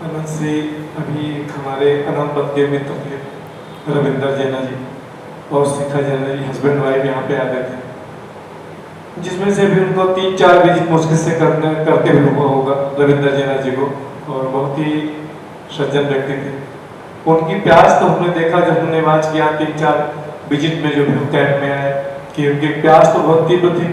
अनंत से अभी हमारे अनंत पद के मित्र थे रविंदर जैना जी और शिखा जैना जी, हस्बैंड वाइफ यहाँ पे आते थे, जिसमें से भी उनको 3-4 विजिट मुश्किल से करते हुए हुआ होगा रविंदर जैना जी को। और बहुत ही सज्जन व्यक्ति थे। उनकी प्यास तो हमने देखा जब हमने वाच किया 3-4 विजिट में, जो भी कैंप में आए, कि उनकी प्यास तो बहुत तीव्र थी।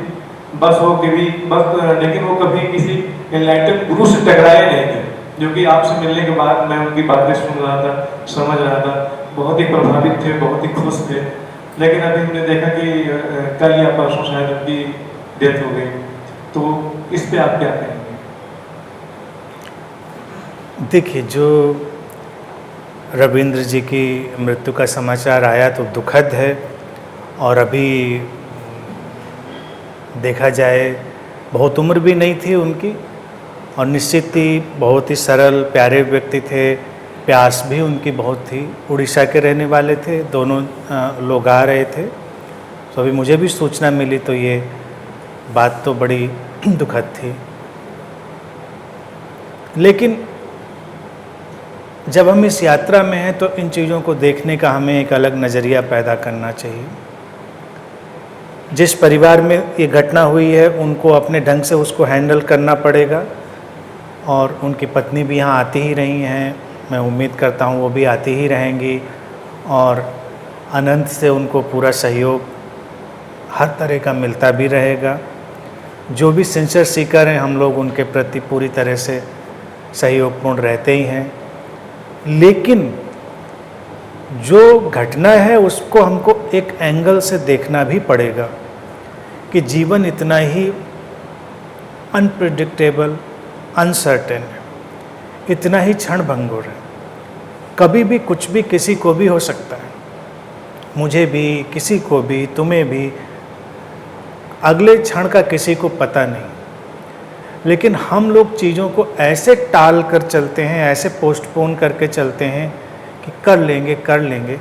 बस वो कभी बस, लेकिन वो कभी किसी एनलाइटन गुरु से टकराए नहीं थे, जो कि आपसे मिलने के बाद मैं उनकी बातें सुन रहा था, समझ रहा था, बहुत ही प्रभावित थे, बहुत ही खुश थे। लेकिन अभी हमने देखा कि कल या परसों शायद उनकी डेथ हो गई। तो इस पे आप क्या कहेंगे? देखिए, जो रविंद्र जी की मृत्यु का समाचार आया तो दुखद है, और अभी देखा जाए बहुत उम्र भी नहीं थी उनकी, और निश्चित ही बहुत ही सरल प्यारे व्यक्ति थे। प्यास भी उनकी बहुत थी। उड़ीसा के रहने वाले थे, दोनों लोग आ रहे थे। तो अभी मुझे भी सूचना मिली तो ये बात तो बड़ी दुखद थी। लेकिन जब हम इस यात्रा में हैं तो इन चीज़ों को देखने का हमें एक अलग नज़रिया पैदा करना चाहिए। जिस परिवार में ये घटना हुई है उनको अपने ढंग से उसको हैंडल करना पड़ेगा, और उनकी पत्नी भी यहाँ आती ही रही हैं, मैं उम्मीद करता हूँ वो भी आती ही रहेंगी, और अनंत से उनको पूरा सहयोग हर तरह का मिलता भी रहेगा। जो भी सिंसियर सीकर हैं हम लोग उनके प्रति पूरी तरह से सहयोगपूर्ण रहते ही हैं। लेकिन जो घटना है उसको हमको एक एंगल से देखना भी पड़ेगा कि जीवन इतना ही अनप्रिडिक्टेबल, अनसर्टेन है, इतना ही क्षण भंगुर है। कभी भी कुछ भी किसी को भी हो सकता है, मुझे भी, किसी को भी, तुम्हें भी। अगले क्षण का किसी को पता नहीं। लेकिन हम लोग चीज़ों को ऐसे टाल कर चलते हैं, ऐसे पोस्टपोन करके चलते हैं कि कर लेंगे,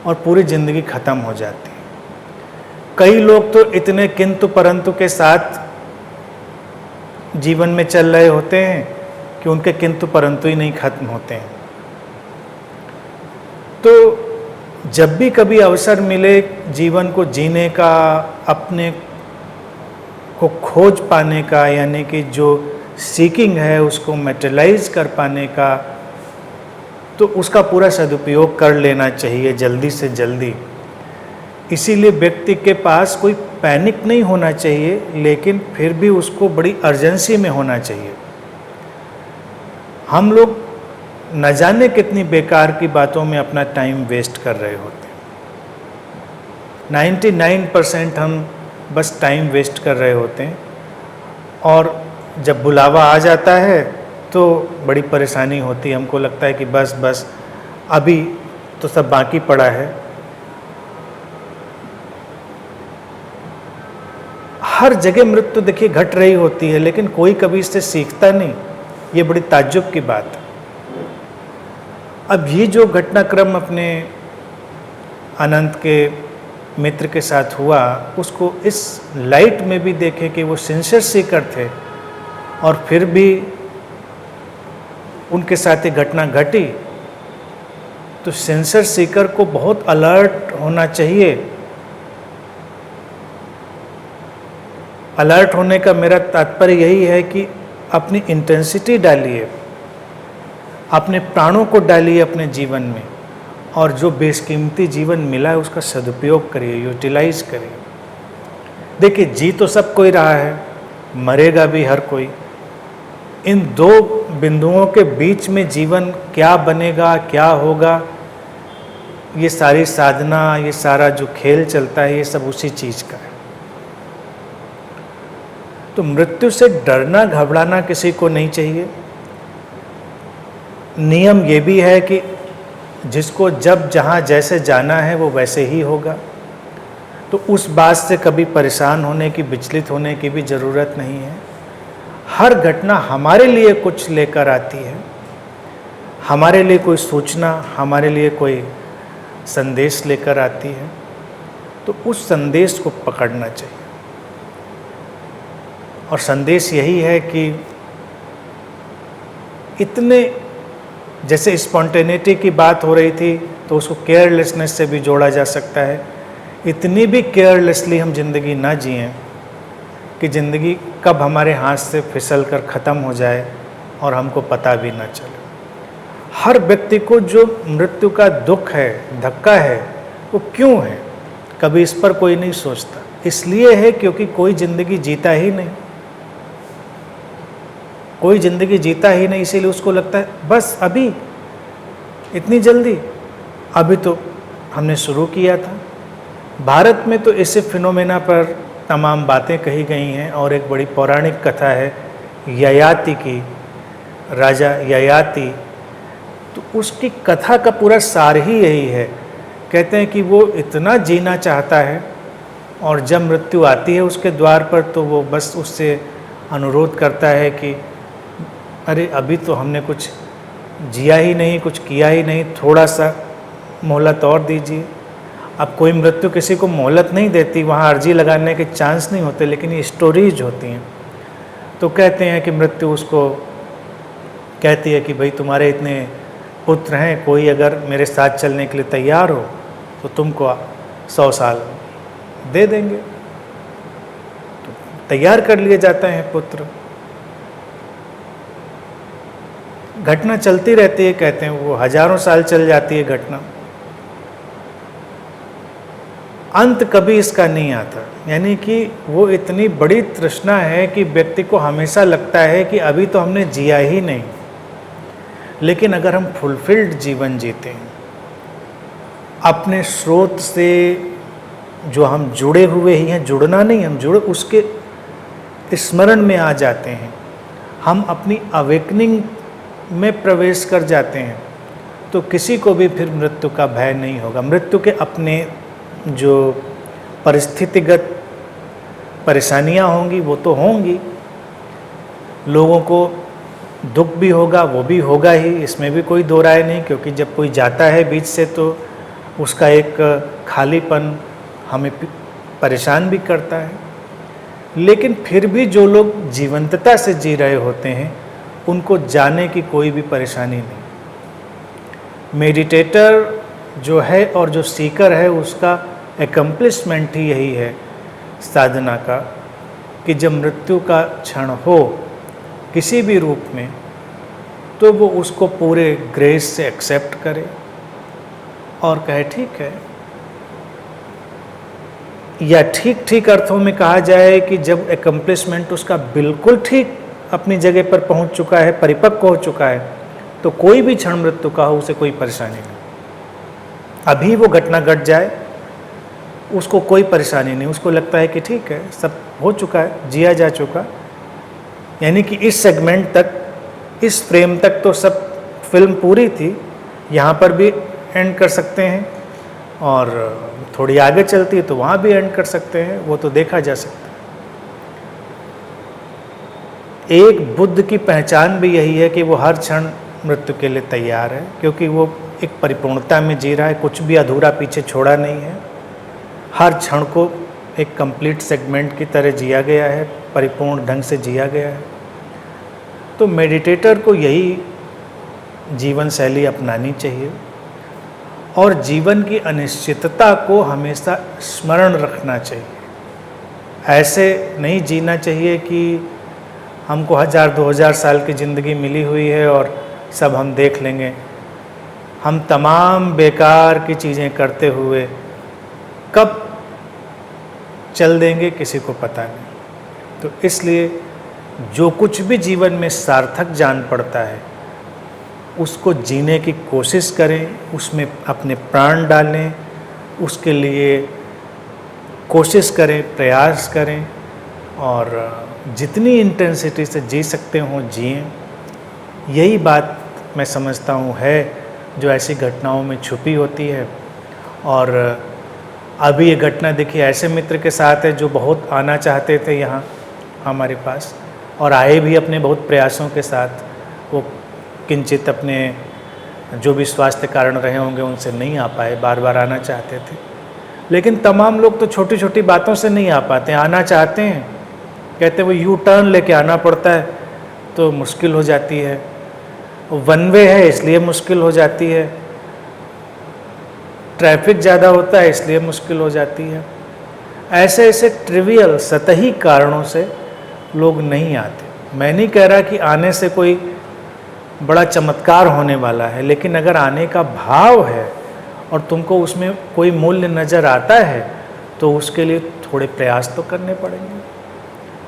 और पूरी ज़िंदगी ख़त्म हो जाती है। कई लोग तो इतने किंतु परंतु के साथ जीवन में चल रहे होते हैं कि उनके किंतु परंतु ही नहीं खत्म होते हैं। तो जब भी कभी अवसर मिले जीवन को जीने का, अपने को खोज पाने का, यानी कि जो सीकिंग है उसको मैटेरियलाइज कर पाने का, तो उसका पूरा सदुपयोग कर लेना चाहिए जल्दी से जल्दी। इसीलिए व्यक्ति के पास कोई पैनिक नहीं होना चाहिए, लेकिन फिर भी उसको बड़ी अर्जेंसी में होना चाहिए। हम लोग न जाने कितनी बेकार की बातों में अपना टाइम वेस्ट कर रहे होते हैं। 99% हम बस टाइम वेस्ट कर रहे होते हैं, और जब बुलावा आ जाता है तो बड़ी परेशानी होती है। हमको लगता है कि बस अभी तो सब बाकी पड़ा है। हर जगह मृत्यु देखिए घट रही होती है, लेकिन कोई कभी इससे सीखता नहीं। ये बड़ी ताज्जुब की बात है। अब ये जो घटनाक्रम अपने अनंत के मित्र के साथ हुआ, उसको इस लाइट में भी देखें कि वो सिंसियर सीकर थे, और फिर भी उनके साथ ये घटना घटी। तो सिंसियर सीकर को बहुत अलर्ट होना चाहिए। अलर्ट होने का मेरा तात्पर्य यही है कि अपनी इंटेंसिटी डालिए, अपने प्राणों को डालिए अपने जीवन में, और जो बेशकीमती जीवन मिला है उसका सदुपयोग करिए, यूटिलाइज करिए। देखिए, जी तो सब कोई रहा है, मरेगा भी हर कोई। इन दो बिंदुओं के बीच में जीवन क्या बनेगा, क्या होगा, ये सारी साधना, ये सारा जो खेल चलता है, ये सब उसी चीज़ का है। तो मृत्यु से डरना, घबराना किसी को नहीं चाहिए। नियम ये भी है कि जिसको जब जहाँ जैसे जाना है वो वैसे ही होगा। तो उस बात से कभी परेशान होने की, विचलित होने की भी ज़रूरत नहीं है। हर घटना हमारे लिए कुछ लेकर आती है, हमारे लिए कोई सूचना, हमारे लिए कोई संदेश लेकर आती है। तो उस संदेश को पकड़ना चाहिए। और संदेश यही है कि इतने जैसे स्पॉन्टेनिटी की बात हो रही थी तो उसको केयरलेसनेस से भी जोड़ा जा सकता है। इतनी भी केयरलेसली हम ज़िंदगी ना जिएं कि ज़िंदगी कब हमारे हाथ से फिसल कर ख़त्म हो जाए और हमको पता भी ना चले। हर व्यक्ति को जो मृत्यु का दुख है, धक्का है, वो क्यों है, कभी इस पर कोई नहीं सोचता। इसलिए है क्योंकि कोई ज़िंदगी जीता ही नहीं, कोई ज़िंदगी जीता ही नहीं, इसीलिए उसको लगता है बस अभी इतनी जल्दी, अभी तो हमने शुरू किया था। भारत में तो इस फिनोमेना पर तमाम बातें कही गई हैं और एक बड़ी पौराणिक कथा है ययाति की, राजा ययाति। तो उसकी कथा का पूरा सार ही यही है। कहते हैं कि वो इतना जीना चाहता है और जब मृत्यु आती है उसके द्वार पर तो वो बस उससे अनुरोध करता है कि अरे अभी तो हमने कुछ जिया ही नहीं, कुछ किया ही नहीं, थोड़ा सा मोहलत और दीजिए। अब कोई मृत्यु किसी को मोहलत नहीं देती, वहाँ अर्जी लगाने के चांस नहीं होते, लेकिन ये स्टोरीज होती हैं। तो कहते हैं कि मृत्यु उसको कहती है कि भाई तुम्हारे इतने पुत्र हैं, कोई अगर मेरे साथ चलने के लिए तैयार हो तो तुमको 100 साल दे देंगे। तो तैयार कर लिए जाते हैं पुत्र। घटना चलती रहती है, कहते हैं वो हजारों साल चल जाती है घटना, अंत कभी इसका नहीं आता। यानी कि वो इतनी बड़ी तृष्णा है कि व्यक्ति को हमेशा लगता है कि अभी तो हमने जिया ही नहीं। लेकिन अगर हम फुलफिल्ड जीवन जीते हैं, अपने स्रोत से जो हम जुड़े हुए ही हैं, जुड़ना नहीं, हम जुड़े उसके स्मरण में आ जाते हैं, हम अपनी अवेकनिंग में प्रवेश कर जाते हैं, तो किसी को भी फिर मृत्यु का भय नहीं होगा। मृत्यु के अपने जो परिस्थितिगत परेशानियां होंगी वो तो होंगी, लोगों को दुख भी होगा, वो भी होगा ही, इसमें भी कोई दो राय नहीं। क्योंकि जब कोई जाता है बीच से तो उसका एक खालीपन हमें परेशान भी करता है। लेकिन फिर भी जो लोग जीवंतता से जी रहे होते हैं उनको जाने की कोई भी परेशानी नहीं। मेडिटेटर जो है और जो सीकर है उसका एकम्प्लिशमेंट ही यही है साधना का, कि जब मृत्यु का क्षण हो किसी भी रूप में तो वो उसको पूरे ग्रेस से एक्सेप्ट करे और कहे ठीक है। या ठीक ठीक अर्थों में कहा जाए कि जब एकम्प्लिशमेंट उसका बिल्कुल ठीक अपनी जगह पर पहुंच चुका है, परिपक्व हो चुका है, तो कोई भी क्षण मृत्यु का हो उसे कोई परेशानी नहीं। अभी वो घटना घट जाए उसको कोई परेशानी नहीं, उसको लगता है कि ठीक है सब हो चुका है, जिया जा चुका। यानी कि इस सेगमेंट तक, इस फ्रेम तक तो सब फिल्म पूरी थी, यहाँ पर भी एंड कर सकते हैं और थोड़ी आगे चलती है तो वहाँ भी एंड कर सकते हैं, वो तो देखा जा सकता है। एक बुद्ध की पहचान भी यही है कि वो हर क्षण मृत्यु के लिए तैयार है, क्योंकि वो एक परिपूर्णता में जी रहा है, कुछ भी अधूरा पीछे छोड़ा नहीं है। हर क्षण को एक कंप्लीट सेगमेंट की तरह जिया गया है, परिपूर्ण ढंग से जिया गया है। तो मेडिटेटर को यही जीवन शैली अपनानी चाहिए और जीवन की अनिश्चितता को हमेशा स्मरण रखना चाहिए। ऐसे नहीं जीना चाहिए कि हमको 1000-2000 साल की ज़िंदगी मिली हुई है और सब हम देख लेंगे। हम तमाम बेकार की चीज़ें करते हुए कब चल देंगे किसी को पता नहीं। तो इसलिए जो कुछ भी जीवन में सार्थक जान पड़ता है उसको जीने की कोशिश करें, उसमें अपने प्राण डालें, उसके लिए कोशिश करें, प्रयास करें और जितनी इंटेंसिटी से जी सकते हों जिएं। यही बात मैं समझता हूँ है जो ऐसी घटनाओं में छुपी होती है। और अभी ये घटना देखिए ऐसे मित्र के साथ है जो बहुत आना चाहते थे यहाँ हमारे पास और आए भी अपने बहुत प्रयासों के साथ। वो किंचित अपने जो भी स्वास्थ्य कारण रहे होंगे उनसे नहीं आ पाए, बार बार आना चाहते थे। लेकिन तमाम लोग तो छोटी छोटी बातों से नहीं आ पाते, आना चाहते हैं, कहते वो यू टर्न लेके आना पड़ता है तो मुश्किल हो जाती है। वन वे है इसलिए मुश्किल हो जाती है, ट्रैफिक ज़्यादा होता है इसलिए मुश्किल हो जाती है। ऐसे ऐसे ट्रिवियल सतही कारणों से लोग नहीं आते। मैं नहीं कह रहा कि आने से कोई बड़ा चमत्कार होने वाला है, लेकिन अगर आने का भाव है और तुमको उसमें कोई मूल्य नज़र आता है तो उसके लिए थोड़े प्रयास तो करने पड़ेंगे,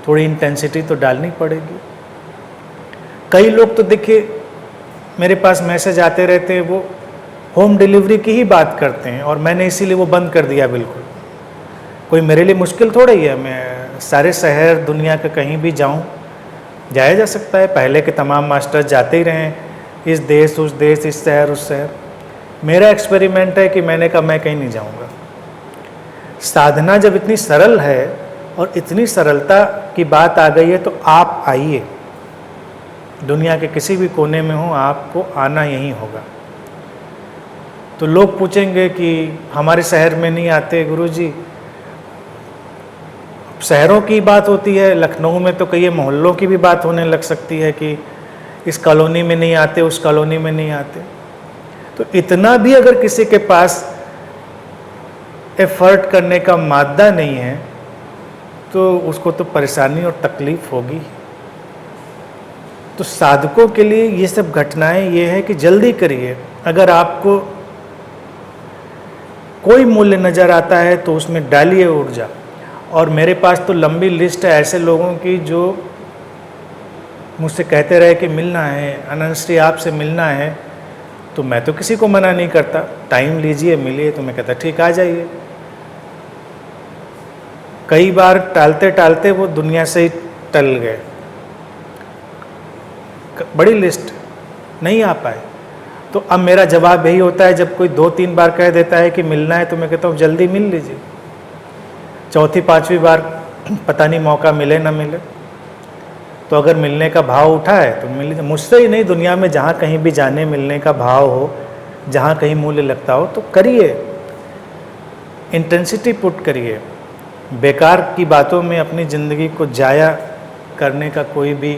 थोड़ी इंटेंसिटी तो डालनी पड़ेगी। कई लोग तो देखिए मेरे पास मैसेज आते रहते हैं, वो होम डिलीवरी की ही बात करते हैं और मैंने इसीलिए वो बंद कर दिया। बिल्कुल कोई मेरे लिए मुश्किल थोड़ा ही है, मैं सारे शहर दुनिया के कहीं भी जाऊं, जाया जा सकता है। पहले के तमाम मास्टर जाते ही रहे हैं, इस देश उस देश, इस शहर उस शहर। मेरा एक्सपेरिमेंट है कि मैंने कहा मैं कहीं नहीं जाऊंगा। साधना जब इतनी सरल है और इतनी सरलता की बात आ गई है तो आप आइए, दुनिया के किसी भी कोने में हो आपको आना यहीं होगा। तो लोग पूछेंगे कि हमारे शहर में नहीं आते गुरुजी। शहरों की बात होती है, लखनऊ में तो कई मोहल्लों की भी बात होने लग सकती है कि इस कॉलोनी में नहीं आते, उस कॉलोनी में नहीं आते। तो इतना भी अगर किसी के पास एफर्ट करने का मादा नहीं है तो उसको तो परेशानी और तकलीफ होगी। तो साधकों के लिए ये सब घटनाएं ये है कि जल्दी करिए। अगर आपको कोई मूल्य नज़र आता है तो उसमें डालिए ऊर्जा। और मेरे पास तो लंबी लिस्ट है ऐसे लोगों की जो मुझसे कहते रहे कि मिलना है, अनंत श्री आपसे मिलना है। तो मैं तो किसी को मना नहीं करता, टाइम लीजिए मिलिए। तो मैं कहता ठीक आ जाइए। कई बार टालते टालते वो दुनिया से ही टल गए, बड़ी लिस्ट, नहीं आ पाए। तो अब मेरा जवाब यही होता है, जब कोई 2-3 बार कह देता है कि मिलना है तो मैं कहता हूँ जल्दी मिल लीजिए। चौथी 5वीं बार पता नहीं मौका मिले ना मिले। तो अगर मिलने का भाव उठा है तो मिल लीजिए। मुझसे ही नहीं, दुनिया में जहाँ कहीं भी जाने मिलने का भाव हो, जहाँ कहीं मूल्य लगता हो तो करिए, इंटेंसिटी पुट करिए। बेकार की बातों में अपनी ज़िंदगी को जाया करने का कोई भी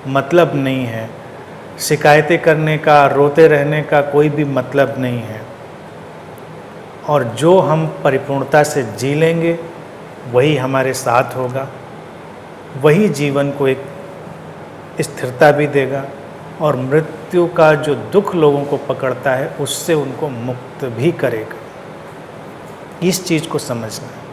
मतलब नहीं है। शिकायतें करने का, रोते रहने का कोई भी मतलब नहीं है। और जो हम परिपूर्णता से जी लेंगे वही हमारे साथ होगा, वही जीवन को एक स्थिरता भी देगा और मृत्यु का जो दुख लोगों को पकड़ता है उससे उनको मुक्त भी करेगा। इस चीज़ को समझना है।